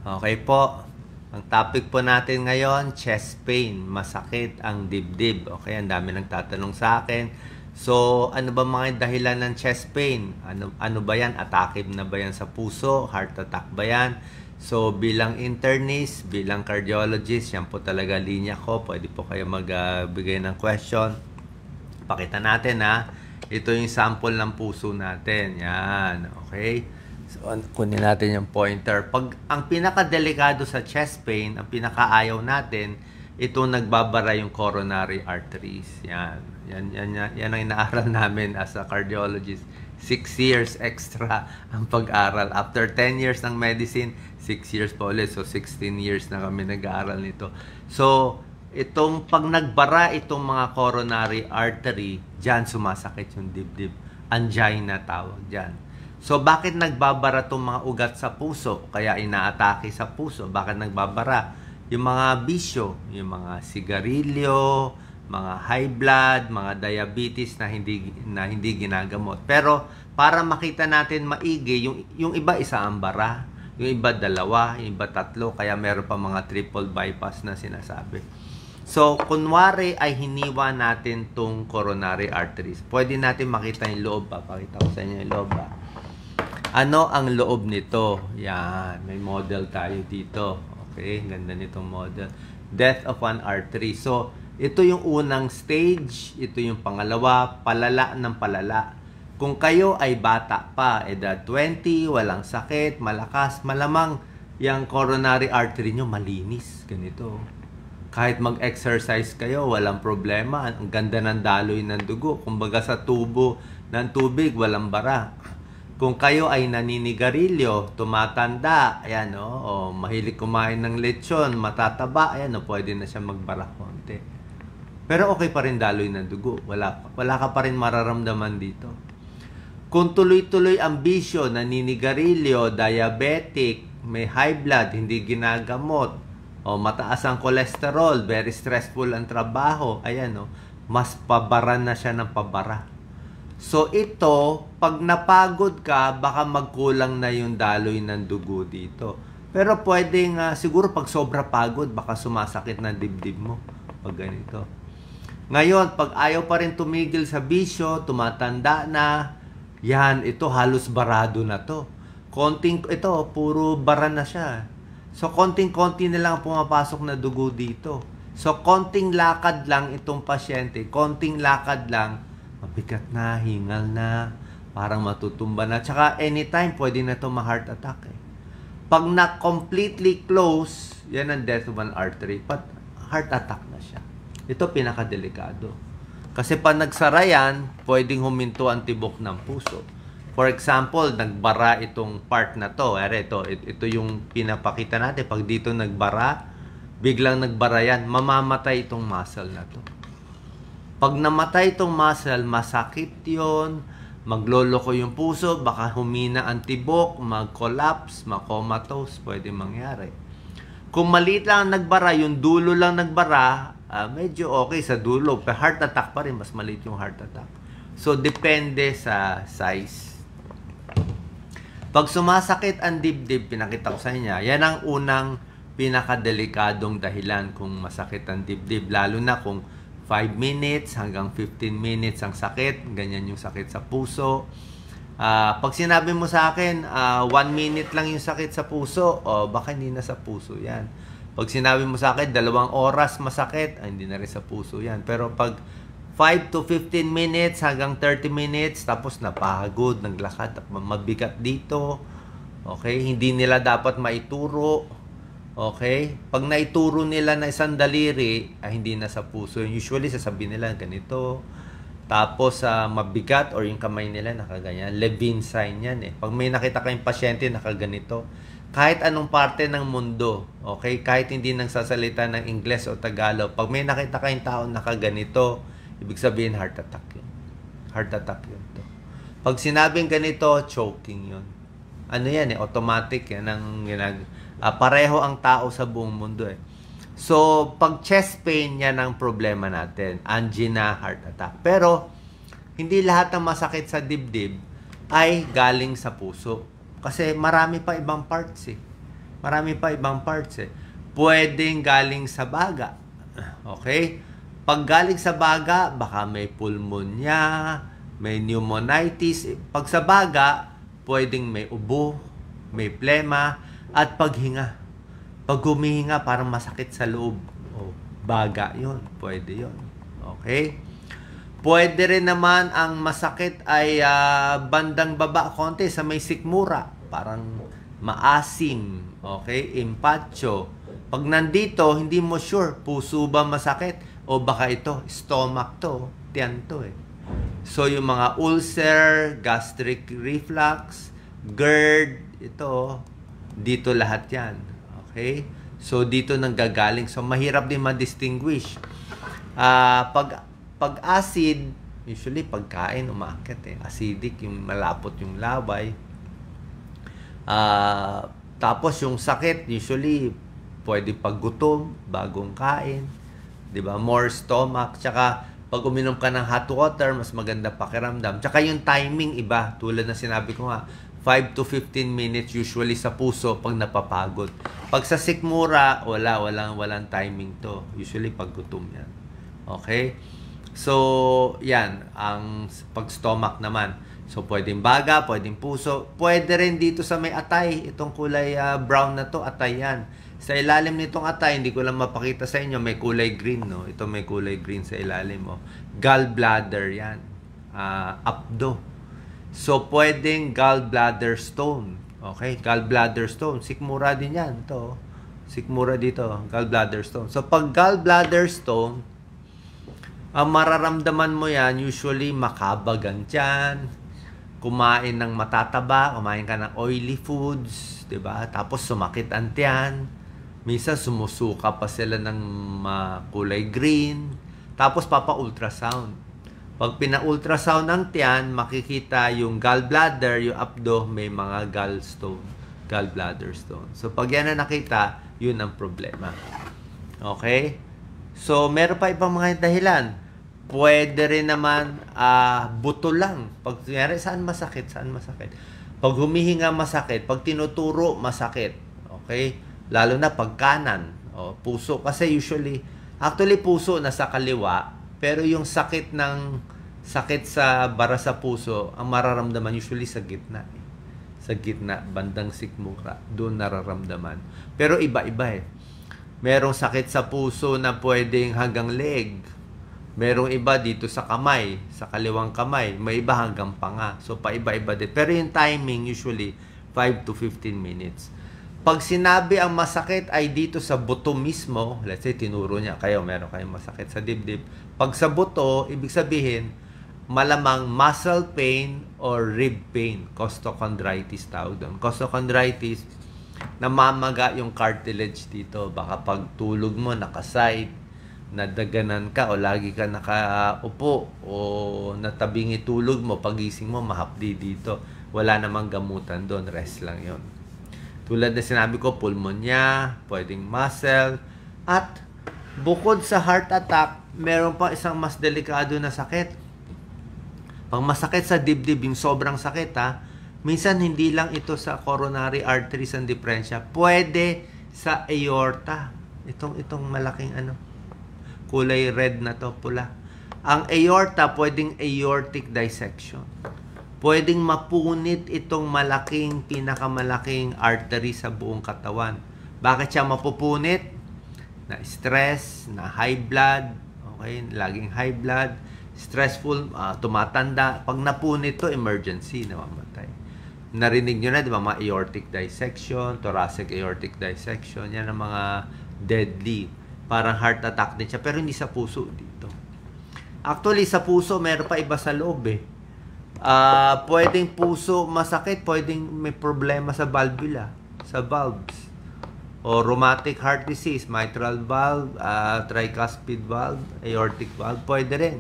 Okay po. Ang topic po natin ngayon, chest pain. Masakit ang dibdib. Okay, ang dami nagtatanong sa akin. So, ano ba mga dahilan ng chest pain? Ano ba yan? Atake na ba yan sa puso? Heart attack ba yan? So, bilang internist, bilang cardiologist, yan po talaga linya ko. Pwede po kayo magbigay ng question. Pakita natin ha. Ito yung sample ng puso natin. Yan. Okay. So, kunin natin yung pointer. Ang pinakadelikado sa chest pain, ang pinakaayaw natin, ito nagbabara yung coronary arteries. Yan ang inaaral namin as a cardiologist. 6 years extra ang pag-aral. After 10 years ng medicine, 6 years pa ulit. So, 16 years na kami nag-aaral nito. So, pag nagbara itong mga coronary artery, dyan sumasakit yung dibdib. Angina tawag dyan. So, bakit nagbabara itong mga ugat sa puso? Kaya inaatake sa puso. Bakit nagbabara? Yung mga bisyo, yung mga sigarilyo, mga high blood, mga diabetes na hindi ginagamot. Pero, para makita natin maigi, yung iba isa ang bara, yung iba dalawa, yung iba tatlo, kaya meron pa mga triple bypass na sinasabi. So, kunwari ay hiniwa natin tong coronary arteries. Pwede natin makita yung loob. Pakita ko sa inyo yung loob. Ano ang loob nito? Yan, may model tayo dito. Okay, ganda nitong model. Death of an artery. So, ito yung unang stage, ito yung pangalawa, palala ng palala. Kung kayo ay bata pa, edad 20, walang sakit, malakas, malamang yung coronary artery nyo malinis. Ganito. Kahit mag-exercise kayo, walang problema. Ang ganda ng daloy ng dugo. Kumbaga sa tubo ng tubig, walang bara. Kung kayo ay naninigarilyo, tumatanda, ayan o mahilig kumain ng lechon, matataba, ayan pwede na siya magbara konti. Pero okay pa rin daloy ng dugo. Wala ka pa rin mararamdaman dito. Kung tuloy-tuloy ang bisyo, naninigarilyo, diabetic, may high blood, hindi ginagamot, o mataas ang cholesterol, very stressful ang trabaho, ayan mas pabara na siya ng pabara. So ito, pag napagod ka, baka magkulang na yung daloy ng dugo dito. Pero pwedeng, siguro pag sobra pagod, baka sumasakit na dibdib mo. Pag ganito. Ngayon, pag ayaw pa rin tumigil sa bisyo, tumatanda na, yan, ito halos barado na to. Ito, puro bara na siya. So, konting-konti na lang pumapasok na dugo dito. So, konting lakad lang itong pasyente, konting lakad lang, mabigat na, hingal na, parang matutumba na. Tsaka anytime, pwede na ito ma-heart attack. Pag na-completely close, yan ang death of an artery. But heart attack na siya. Ito pinakadelikado. Kasi pag nagsara yan, pwedeng huminto ang tibok ng puso. For example, nagbara itong part na to. Ito yung pinapakita natin. Pag dito nagbara, biglang nagbara yan, mamamatay itong muscle na to. Pag namatay itong muscle, masakit yun, magloloko yung puso, baka humina ang tibok, mag-collapse, ma-comatose, pwede mangyari. Kung maliit lang nagbara, yung dulo lang nagbara, medyo okay sa dulo. Pero heart attack pa rin, mas maliit yung heart attack. So, depende sa size. Pag sumasakit ang dibdib, pinakita ko sa inyo, yan ang unang pinakadelikadong dahilan kung masakit ang dibdib. Lalo na kung 5 minutes hanggang 15 minutes ang sakit. Ganyan yung sakit sa puso. Pag sinabi mo sa akin, 1 minute lang yung sakit sa puso, baka hindi na sa puso yan. Pag sinabi mo sa akin, 2 oras masakit, hindi na rin sa puso yan. Pero pag 5 to 15 minutes hanggang 30 minutes, tapos napagod, naglakad, mabigat dito, okay? Hindi nila dapat maituro. Okay? Pag naituro nila na isang daliri, hindi na sa puso. Usually, sasabihin nila ganito. Tapos, mabigat or yung kamay nila nakaganyan. Levine sign yan eh. Pag may nakita kayong pasyente nakaganito, kahit anong parte ng mundo, okay? Kahit hindi nagsasalita ng Ingles o Tagalog, pag may nakita kayong tao nakaganito, ibig sabihin heart attack yun. Heart attack yun to. Pag sinabing ganito, choking yun. Ano yan eh, automatic yan ang pareho ang tao sa buong mundo eh. So, pag chest pain, yan ang problema natin. Angina, heart attack. Pero, hindi lahat ng masakit sa dibdib ay galing sa puso. Kasi marami pa ibang parts eh. Marami pa ibang parts eh. Pwedeng galing sa baga. Okay? Pag galing sa baga, baka may pulmonya, may pneumonitis. Pag sa baga, pwedeng may ubo, may plema, at paghinga. Pag humihinga, parang masakit sa loob. O, baga yun. Pwede yun. Okay? Pwede rin naman ang masakit ay bandang baba konti sa may sikmura. Parang maasim. Okay? Impacho. Pag nandito, hindi mo sure, puso ba masakit? O baka ito, stomach to, tiyan to eh. So, yung mga ulcer, gastric reflux, GERD, ito, dito lahat yan. Okay? So, dito nanggagaling. So, mahirap din ma-distinguish. Pag acid, usually pagkain, umaakit eh. Acidic, yung malapot yung laway. Tapos, yung sakit, usually, pwede pag gutom, bagong kain. 'Di ba? More stomach. Tsaka, pag uminom ka ng hot water, mas maganda pakiramdam. Tsaka yung timing iba. Tulad na sinabi ko nga, 5 to 15 minutes usually sa puso pag napapagod. Pag sa sikmura, walang timing to. Usually pag gutom yan. Okay? So, yan. Ang pag stomach naman. So, pwedeng baga, pwedeng puso. Pwede rin dito sa may atay. Itong kulay brown na to, atay yan. Sa ilalim nitong atay, hindi ko lang mapakita sa inyo, may kulay green, no? Ito may kulay green sa ilalim, mo. Gallbladder yan. Abdo. So, pwedeng gallbladder stone. Okay? Gallbladder stone. Sikmura din yan. Ito. Sikmura dito. Gallbladder stone. So, pag gallbladder stone, ang mararamdaman mo yan, usually makabagan tiyan, kumain ng matataba, kumain ka ng oily foods, 'di ba? Tapos sumakit ang tiyan. Minsan sumusuka pa sila ng kulay green. Tapos papa-ultrasound. Pag pina-ultrasound ng tiyan, makikita yung gallbladder, yung abdo, may mga gallbladder stone. So pag yan na nakita, yun ang problema. Okay? So meron pa ibang mga dahilan. Pwede rin naman buto lang. Pag saan masakit? Pag humihinga masakit, pag tinuturo masakit. Okay? Lalo na pag kanan, puso. Kasi actually puso nasa kaliwa, pero yung sakit sa bara sa puso, ang mararamdaman usually sa gitna. Sa gitna, bandang sikmura, doon nararamdaman. Pero iba-iba eh. Merong sakit sa puso na pwedeng hanggang leg. Merong iba dito sa kamay, sa kaliwang kamay. May iba hanggang panga. So, paiba-iba din. Pero yung timing usually, 5 to 15 minutes. Pag sinabi ang masakit ay dito sa buto mismo, let's say tinuro niya, meron kayong masakit sa dibdib. Pag sa buto, ibig sabihin, malamang muscle pain or rib pain. Costochondritis tawag doon. Costochondritis, namamaga yung cartilage dito. Baka pag tulog mo, nakaside, nadaganan ka o lagi ka nakaupo o natabingi tulog mo, pagising mo, mahapdi dito. Wala namang gamutan doon, rest lang yon. Tulad na sinabi ko, pulmonya, pwedeng muscle, at bukod sa heart attack, meron pa isang mas delikado na sakit. Pag masakit sa dibdib, yung sobrang sakit minsan hindi lang ito sa coronary arteries and differentia, pwede sa aorta. Itong malaking kulay red na to, pula. Ang aorta, pwedeng aortic dissection. Pwedeng mapunit itong pinakamalaking artery sa buong katawan. Bakit siya mapupunit? Na stress, na high blood, okay? Laging high blood, stressful, tumatanda. Pag napunit to, emergency, namamatay. Narinig nyo na, di ba, mga aortic dissection, thoracic aortic dissection, yan ang mga deadly. Parang heart attack din siya, pero hindi sa puso dito. Actually, sa puso, meron pa iba sa loob eh. Pwedeng puso masakit, pwedeng may problema sa valvula, sa valves. O rheumatic heart disease, mitral valve, tricuspid valve, aortic valve, pwede rin.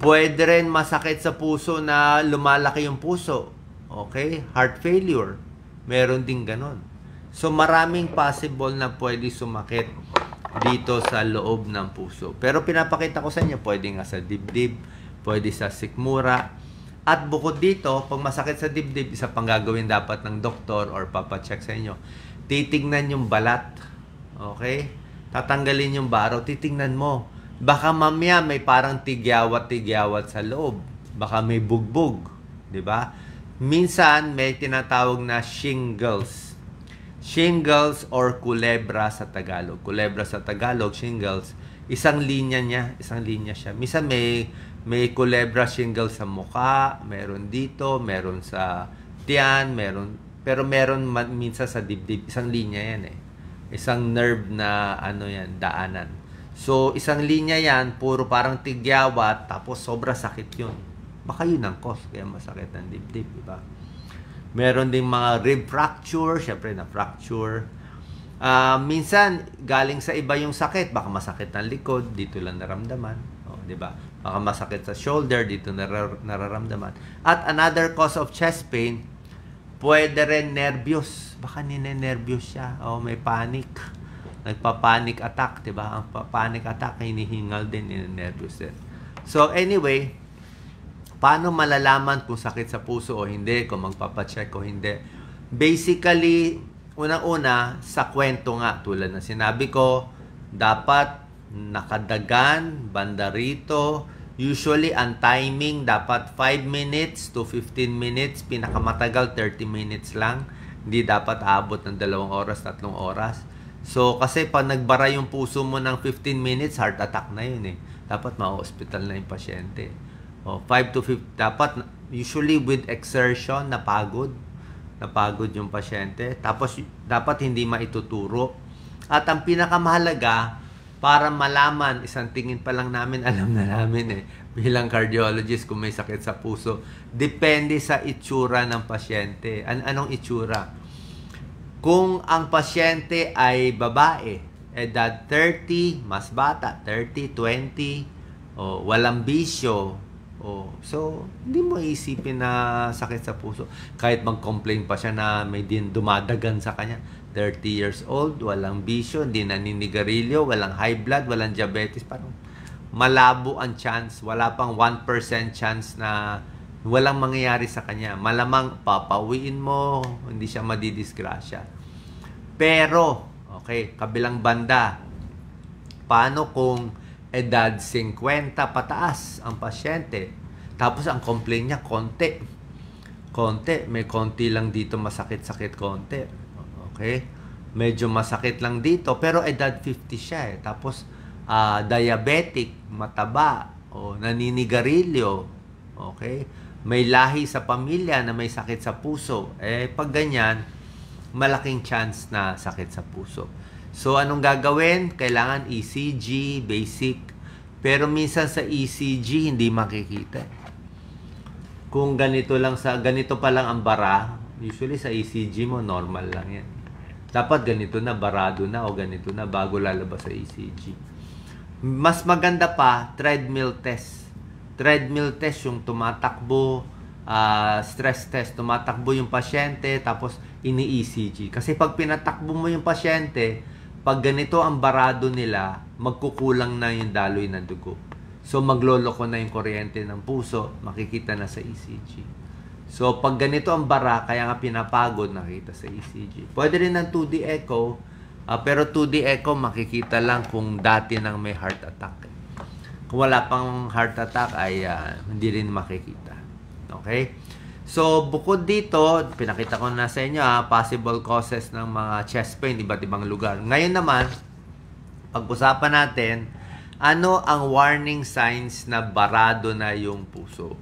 Pwede rin masakit sa puso na lumalaki yung puso. Okay? Heart failure. Meron din ganon. So maraming possible na pwede sumakit dito sa loob ng puso. Pero pinapakita ko sa inyo, pwede nga sa dibdib, pwede sa sikmura. At bukod dito, pag masakit sa dibdib, isa pang gagawin dapat ng doktor or papacheck sa inyo, titignan yung balat. Okay? Tatanggalin yung baro, titignan mo. Baka mamaya may parang tigyawat-tigyawat sa loob. Baka may bugbog. Diba? Minsan, may tinatawag na shingles. Shingles or kulebra sa Tagalog. Kulebra sa Tagalog, shingles. Isang linya siya. Minsan may kulebra shingles sa mukha, meron dito, meron sa tiyan, pero meron minsan sa dibdib. Isang linya yan eh. Isang nerve na yan, daanan. So, isang linya yan, puro parang tigyawat, tapos sobra sakit yun. Baka yun ang cause, kaya masakit ang dibdib, diba? Meron ding mga rib fracture, syempre na-fracture. Minsan, galing sa iba yung sakit, baka masakit ng likod, dito lang naramdaman. Diba? Baka masakit sa shoulder, dito nararamdaman. At another cause of chest pain, pwede rin nervyos. Baka ninenervyos siya. May panic. Nagpa-panic attack, diba? Ang panic attack, hinihingal din, ninenervyos din. So, anyway, paano malalaman kung sakit sa puso o hindi, kung magpapacheck o hindi? Basically, unang-una, sa kwento nga, tulad na sinabi ko, dapat nakadagan, banda rito. Usually, ang timing dapat 5 minutes to 15 minutes. Pinakamatagal, 30 minutes lang. Hindi dapat abot ng 2 oras, 3 oras. So, kasi pag nagbara yung puso mo ng 15 minutes, heart attack na yun eh. Dapat ma-hospital na yung pasyente. 5 to 15, dapat usually with exertion, napagod yung pasyente. Tapos, dapat hindi maituturo. At ang pinakamahalaga, para malaman, isang tingin pa lang namin, alam na namin bilang cardiologist kung may sakit sa puso. Depende sa itsura ng pasyente. Anong itsura? Kung ang pasyente ay babae, edad 30, mas bata, 30, 20, walang bisyo, so, hindi mo isipin na sakit sa puso. Kahit mag-complain pa siya na may dumadagan sa kanya. 30 years old, walang bisyo, hindi naninigarilyo, walang high blood, walang diabetes. Parang malabo ang chance. Wala pang 1% chance na walang mangyayari sa kanya. Malamang papauwiin mo, hindi siya madidisgrasya. Pero, okay, kabilang banda, paano kung edad 50 pataas ang pasyente? Tapos ang complaint niya, konti, may konti lang dito, masakit-sakit konti. Okay? Medyo masakit lang dito, pero edad 50 siya eh. Tapos, diabetic, mataba, naninigarilyo, okay? May lahi sa pamilya na may sakit sa puso. Pag ganyan, malaking chance na sakit sa puso. So, anong gagawin? Kailangan ECG, basic. Pero minsan sa ECG, hindi makikita. Kung ganito pa lang ang bara, usually sa ECG mo, normal lang yan. Dapat ganito na, barado na, o ganito na, bago lalabas sa ECG. Mas maganda pa, treadmill test. Treadmill test, yung tumatakbo, stress test, tumatakbo yung pasyente, tapos ini-ECG. Kasi pag pinatakbo mo yung pasyente, pag ganito ang barado nila, magkukulang na yung daloy ng dugo. So, magloloko na yung kuryente ng puso, makikita na sa ECG. So, pag ganito ang bara, kaya nga pinapagod, nakita sa ECG. Pwede rin ng 2D echo, pero 2D echo makikita lang kung dati nang may heart attack. Kung wala pang heart attack, ay hindi rin makikita. Okay? So, bukod dito, pinakita ko na sa inyo, possible causes ng mga chest pain, iba't ibang lugar. Ngayon naman, pag-usapan natin, ano ang warning signs na barado na yung puso?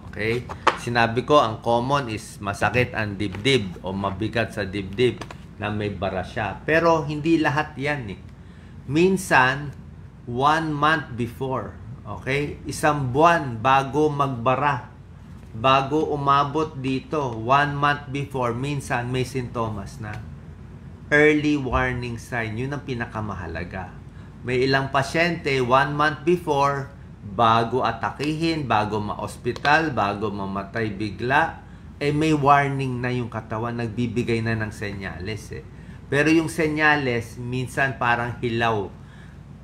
Okay? Sinabi ko, ang common is masakit ang dibdib o mabigat sa dibdib na may bara siya. Pero hindi lahat yan eh. Minsan, 1 month before, okay? Isang buwan bago magbara, bago umabot dito, 1 month before, minsan may sintomas na. Early warning sign, yun ang pinakamahalaga. May ilang pasyente, 1 month before, bago atakihin, bago ma-hospital, bago mamatay bigla, may warning na yung katawan, nagbibigay na ng senyales eh. Pero yung senyales, minsan parang hilaw,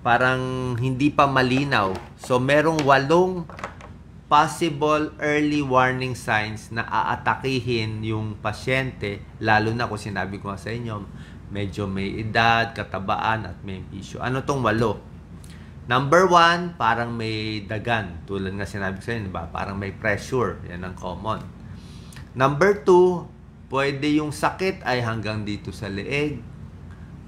parang hindi pa malinaw. So, merong 8 possible early warning signs na aatakihin yung pasyente, lalo na kung sinabi ko sa inyo, medyo may edad, katabaan, at may issue. Ano tong 8? Number 1, parang may dagan. Tulad nga sinabi ko sa inyo, diba? Parang may pressure. Yan ang common. Number 2, pwede yung sakit ay hanggang dito sa leeg.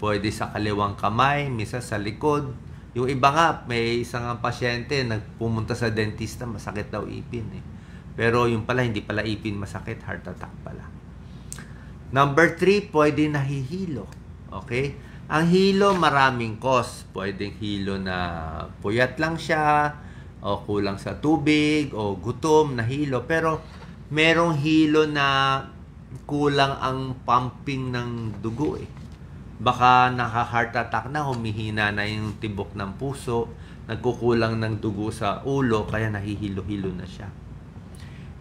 Pwede sa kaliwang kamay, misa sa likod. Yung iba nga, may isang pasyente nagpumunta sa dentista, masakit daw ipin eh. Pero yung pala, hindi pala ipin masakit, heart attack pala. Number 3, pwede nahihilo. Okay? Ang hilo, maraming cause. Pwedeng hilo na puyat lang siya, o kulang sa tubig, o gutom, nahilo. Pero merong hilo na kulang ang pumping ng dugo eh. Baka naka-heart attack na, humihina na yung tibok ng puso, nagkukulang ng dugo sa ulo, kaya nahihilo-hilo na siya.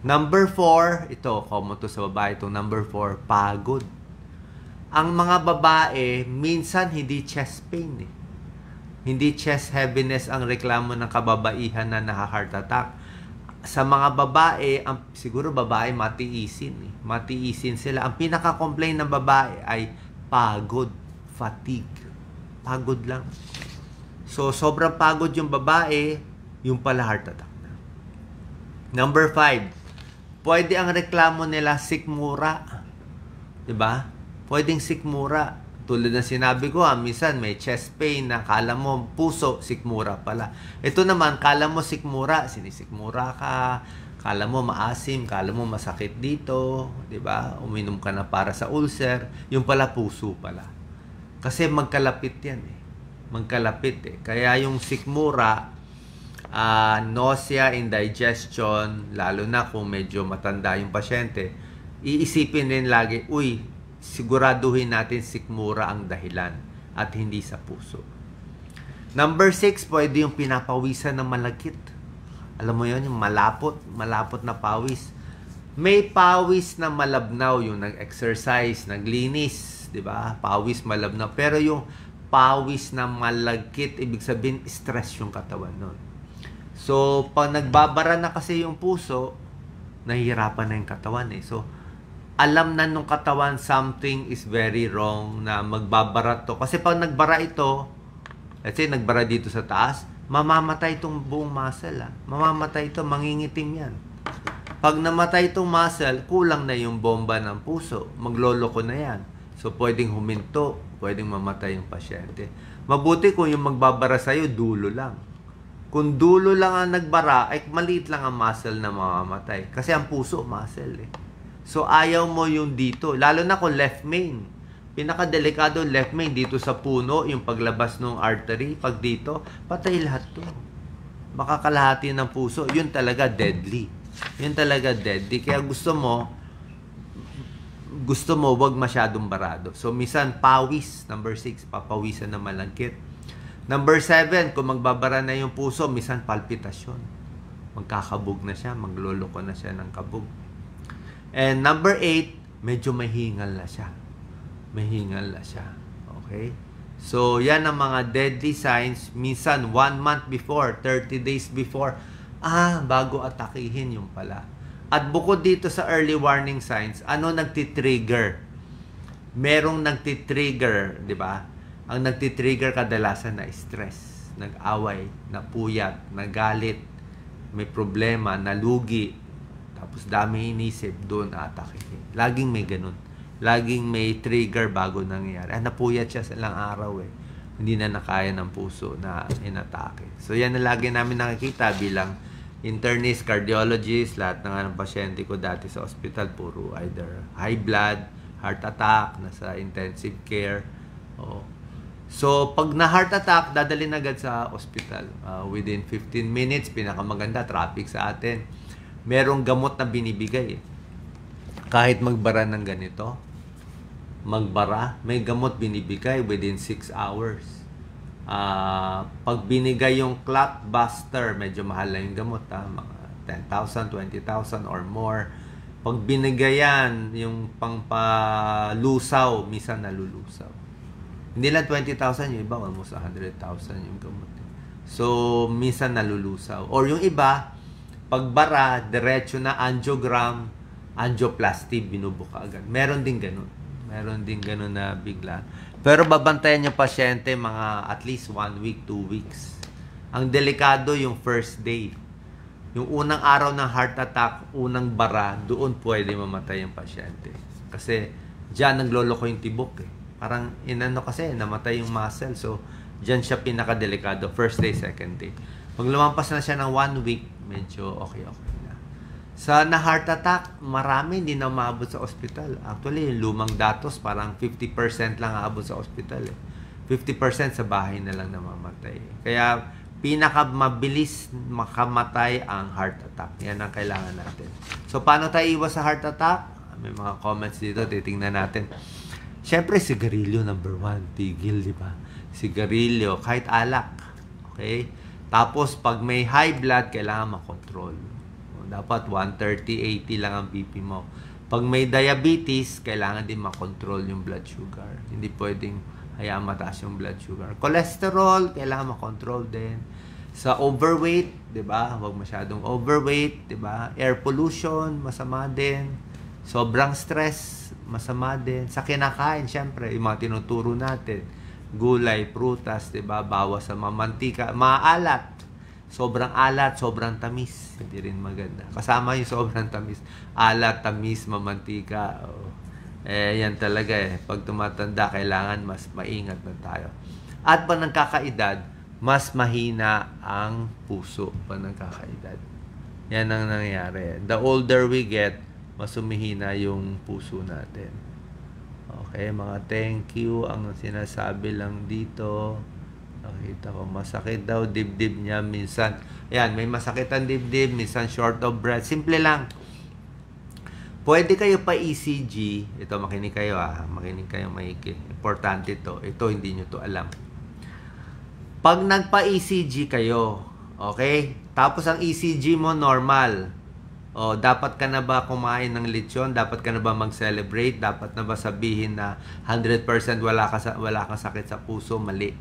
Number 4, ito, common to sa babae, itong number 4, pagod. Ang mga babae, minsan hindi chest pain eh. Hindi chest heaviness ang reklamo ng kababaihan na naka-heart attack. Sa mga babae, siguro babae matiisin eh. Matiisin sila. Ang pinaka-complain ng babae ay pagod, fatigue. Pagod lang. So, sobrang pagod yung babae, yung pala heart attack na. Number 5, pwede ang reklamo nila sikmura. Diba? Pwedeng sikmura. Tulad na sinabi ko, minsan may chest pain na kala mo puso, sikmura pala. Ito naman, kala mo sikmura, sinisikmura ka, kala mo maasim, kala mo masakit dito, 'di ba? Uminom ka na para sa ulcer, yung pala puso pala. Kasi magkalapit 'yan eh. Magkalapit eh. Kaya yung sikmura, nausea, indigestion, lalo na kung medyo matanda yung pasyente, iisipin din lagi, siguraduhin natin sikmura ang dahilan at hindi sa puso. Number 6, pwede yung pinapawisan ng malagkit. Alam mo yon, yung malapot na pawis. May pawis na malabnaw, yung nag-exercise, naglinis, di ba? Pawis malabnaw. Pero yung pawis na malagkit, ibig sabihin, stress yung katawan nun. So, pag nagbabara na kasi yung puso, nahihirapan na yung katawan eh. So, alam na nung katawan something is very wrong na magbabara to. Kasi pag nagbara ito, let's say nagbara dito sa taas, mamamatay itong buong muscle. Mamamatay ito, mangingitim yan. Pag namatay itong muscle, kulang na yung bomba ng puso. Magloloko na yan. So, pwedeng huminto, pwedeng mamatay yung pasyente. Mabuti kung yung magbabara sa'yo, dulo lang. Kung dulo lang ang nagbara, ay maliit lang ang muscle na mamamatay. Kasi ang puso, muscle eh. So, ayaw mo yung dito. Lalo na kung left main. Pinakadelikado left main dito sa puno, yung paglabas ng artery. Pag dito, patay lahat to. Makakalahati ng puso. Yun talaga deadly. Yun talaga deadly. Kaya gusto mo, wag masyadong barado. So, minsan, pawis. Number 6, papawisan na malangkit. Number 7, kung magbabara na yung puso, minsan palpitasyon. Magkakabog na siya, magloloko na siya ng kabog. And number 8, medyo mahingal na siya. Mahingal na siya. Okay? So, yan ang mga deadly signs. Minsan, 1 month before, 30 days before, bago atakihin yung pala. At bukod dito sa early warning signs, ano nagtitrigger? Merong nagtitrigger, di ba? Ang nagtitrigger kadalasan na stress, nag-away, napuyat, nagalit, may problema, nalugi, tapos dami inisip, doon atakihin. Laging may ganun. Laging may trigger bago nangyayari. Napuyat siya sa ilang araw eh. Hindi na nakaya ng puso na inatake. So yan na lagi namin nakikita bilang internist, cardiologist, lahat ng pasyente ko dati sa hospital, puro either high blood, heart attack, nasa intensive care. So, pag na-heart attack, dadalhin agad sa hospital. Within 15 minutes, pinakamaganda, traffic sa atin. Merong gamot na binibigay. Kahit magbara ng ganito, may gamot binibigay within 6 hours. Pag binigay yung clot buster, medyo mahal na yung gamot. Mga 10,000, 20,000 or more. Pag binigay yan, yung pangpalusaw, minsan nalulusaw. Hindi lang 20,000, yung iba almost 100,000 yung gamot. So, minsan nalulusaw. Or yung iba, Pagbara, diretso na angiogram, angioplasty, binubuka agad. Meron din ganun. Meron din ganun na bigla. Pero babantayan yung pasyente mga at least 1 week, 2 weeks. Ang delikado yung first day. Yung unang araw ng heart attack, unang bara, doon pwede mamatay yung pasyente. Kasi diyan nagloloko yung tibok eh. Parang inano kasi, namatay yung muscle. So, diyan siya pinakadelikado. First day, second day. Pag lumampas na siya ng 1 week, medyo okay na. Sa na heart attack, marami hindi na maabot sa ospital. Actually, yung lumang datos, parang 50% lang aabot sa ospital eh. 50% sa bahay na lang namamatay. Kaya, pinakamabilis makamatay ang heart attack. Yan ang kailangan natin. So, paano tayo iwas sa heart attack? May mga comments dito, titingnan natin. Siyempre, sigarilyo number 1. Tigil, di ba? Sigarilyo, kahit alak. Okay? Tapos, pag may high blood, kailangan makontrol. Dapat 130/80 lang ang BP mo. Pag may diabetes, kailangan din makontrol yung blood sugar. Hindi pwedeng hayaan mataas yung blood sugar. Cholesterol, kailangan makontrol din. Sa overweight, 'di ba? Huwag masyadong overweight, 'di ba? Air pollution, masama din. Sobrang stress, masama din. Sa kinakain, syempre, yung mga tinuturo natin, gulay, prutas, 'di ba? Bawas sa mamantika, maalat. Sobrang alat, sobrang tamis. Hindi rin maganda. Kasama yung sobrang tamis. Alat, tamis, mamantika. Oh. Yan talaga eh. Pag tumatanda, kailangan mas maingat na tayo. At pag nagkakaedad, mas mahina ang puso pag nagkakaedad. Yan ang nangyayari. The older we get, mas humihina yung puso natin. Okay, mga thank you. Ang sinasabi lang dito, nakita ko, masakit daw dibdib niya minsan. Ayan, may masakit ang dibdib, minsan short of breath. Simple lang. Pwede kayo pa ECG. Ito, makinig kayo Makinig kayo maigi. Importante ito. Ito, hindi nyo to alam. Pag nagpa-ECG kayo, okay? Tapos ang ECG mo normal. O, dapat ka na ba kumain ng lechon? Dapat ka na ba mag-celebrate? Dapat na ba sabihin na 100% wala kang sakit sa puso? Mali.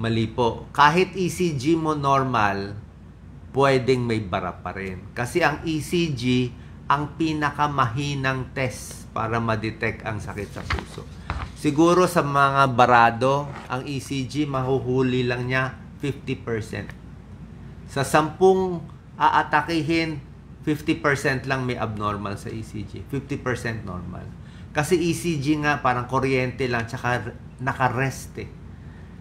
Mali po. Kahit ECG mo normal, pwedeng may bara pa rin. Kasi ang ECG, ang pinakamahinang test para ma-detect ang sakit sa puso. Siguro sa mga barado, ang ECG, mahuhuli lang niya 50%. Sa 10 aatakihin, 50% lang may abnormal sa ECG. 50% normal. Kasi ECG nga, parang kuryente lang, tsaka nakarest eh.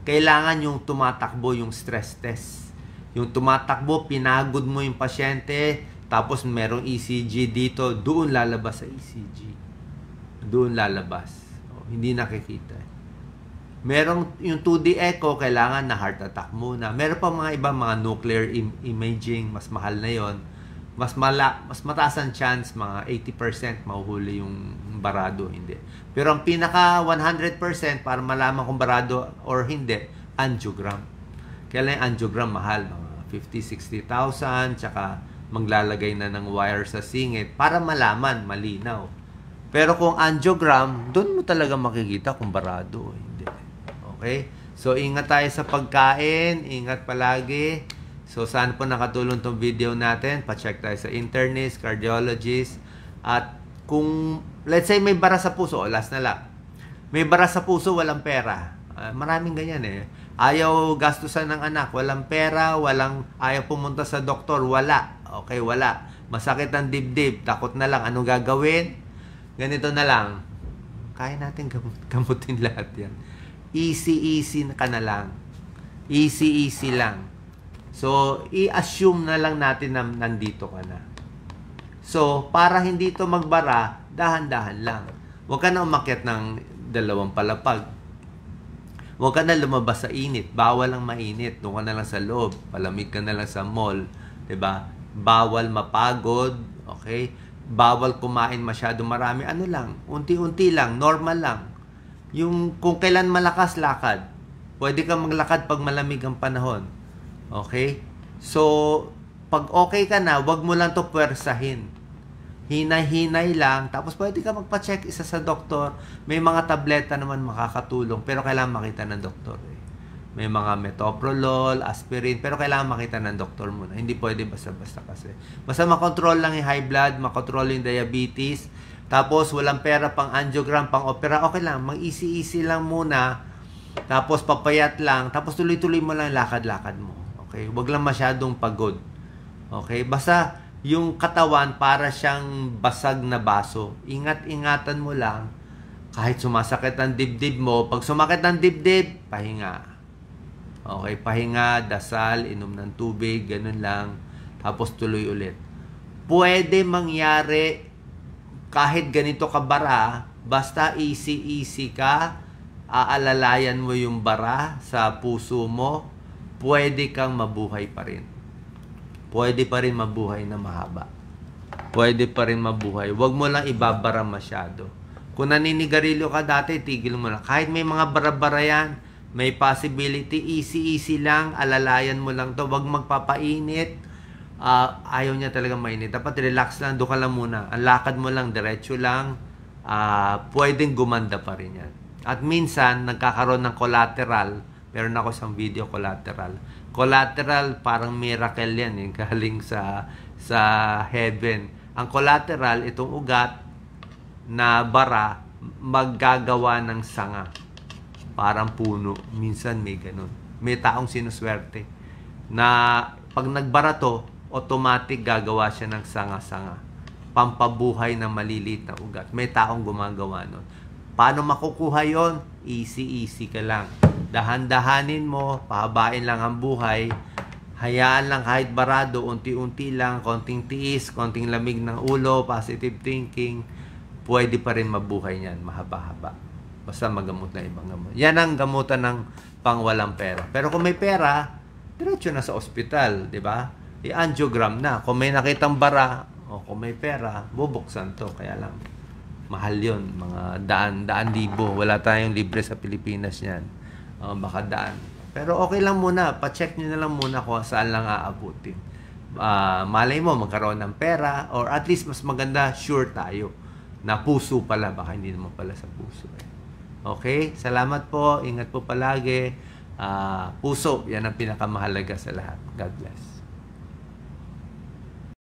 Kailangan yung tumatakbo yung stress test. Yung tumatakbo, pinagod mo yung pasyente, tapos merong ECG dito, doon lalabas sa ECG. Doon lalabas. Hindi nakikita. Merong yung 2D echo, kailangan na heart attack muna. Meron pa mga ibang mga nuclear imaging, mas mahal na yon. Mas mataas ang chance, mga 80% mahuhuli yung barado, hindi. Pero ang pinaka 100% para malaman kung barado or hindi, angiogram. Kaya yung angiogram mahal, mga 50,000, 60,000, tsaka maglalagay na ng wire sa singit para malaman, malinaw. Pero kung angiogram, doon mo talaga makikita kung barado o hindi. Okay? So, ingat tayo sa pagkain, ingat palagi. So, saan po nakatulong tong video natin? Pa-check tayo sa internist, cardiologist. At kung, let's say, may bara sa puso, last na lang. May bara sa puso, walang pera. Maraming ganyan eh. Ayaw gastusan ng anak, walang pera, ayaw pumunta sa doktor, wala. Okay, wala. Masakit ang dibdib, takot na lang. Anong gagawin? Ganito na lang. Kaya natin gamutin lahat yan. Easy ka na lang. Easy lang. So, i-assume na lang natin na nandito ka na. So, para hindi ito magbara, dahan-dahan lang. Huwag ka na umakyat ng 2 palapag. Huwag ka na lumabas sa init. Bawal ang mainit. Doon ka na lang sa loob. Palamig ka na lang sa mall. 'Di ba? Bawal mapagod. Okay? Bawal kumain masyado marami. Ano lang? Unti-unti lang. Normal lang. Yung kung kailan malakas, lakad. Pwede kang maglakad pag malamig ang panahon. Okay? So, pag okay ka na, wag mo lang to puwersahin. Hinay-hinay lang. Tapos pwede ka magpa-check isa sa doktor. May mga tableta naman makakatulong. Pero kailangan makita ng doktor. may mga metoprolol, aspirin, pero kailangan makita ng doktor muna. Hindi pwede basta-basta kasi. Basta makontrol lang yung high blood, makontrol yung diabetes, tapos walang pera pang angiogram, pang opera, okay lang, mag-easy-easy lang muna, tapos papayat lang, tapos tuloy-tuloy mo lang lakad-lakad mo. Okay? Huwag lang masyadong pagod. Okay? Basta yung katawan para siyang basag na baso. Ingat-ingatan mo lang. Kahit sumasakit ang dibdib mo, pag sumakit ang dibdib, pahinga. Okay, pahinga, dasal, inom ng tubig, ganun lang. Tapos tuloy ulit. Pwede mangyari kahit ganito ka bara, basta easy-easy ka, aalalayan mo yung bara sa puso mo, pwede kang mabuhay pa rin. Pwede pa rin mabuhay na mahaba. Pwede pa rin mabuhay. Huwag mo lang ibabara masyado. Kung naninigarilyo ka dati, tigil mo lang. Kahit may mga bara-bara yan, may possibility, easy-easy lang, alalayan mo lang to, wag magpapainit. Ayaw niya talaga mainit. Dapat relax lang, doon ka lang muna. Ang lakad mo lang, diretso lang, pwedeng gumanda pa rin yan. At minsan, nagkakaroon ng collateral. Meron ako isang video, collateral. Collateral, parang miracle yan, galing sa heaven. Ang collateral, itong ugat na bara, maggagawa ng sanga. Parang puno. Minsan may ganun. May taong sinuswerte na pag nagbara to, automatic gagawa siya ng sanga-sanga. Pampabuhay ng maliliit na ugat. May taong gumagawa nun. Paano makukuha yon? Easy-easy ka lang. Dahan-dahanin mo, pahabain lang ang buhay. Hayaan lang kahit barado, unti-unti lang, konting tiis, konting lamig ng ulo, positive thinking. Pwede pa rin mabuhay niyan, mahaba-haba. Basta magamot na ibang gamot. Yan ang gamutan ng pangwalang pera. Pero kung may pera, diretso na sa ospital, di ba? I-angiogram na. Kung may nakitang bara, o kung may pera, bubuksan to. Kaya lang, mahal yon, mga daan libo. Wala tayong libre sa Pilipinas yan. Baka daan. Pero okay lang muna. Pa-check nyo na lang muna kung saan lang aabutin. Malay mo, magkaroon ng pera, or at least mas maganda, sure tayo. Na puso pala. Baka hindi naman pala sa puso. Okay? Salamat po. Ingat po palagi. Puso, yan ang pinakamahalaga sa lahat. God bless.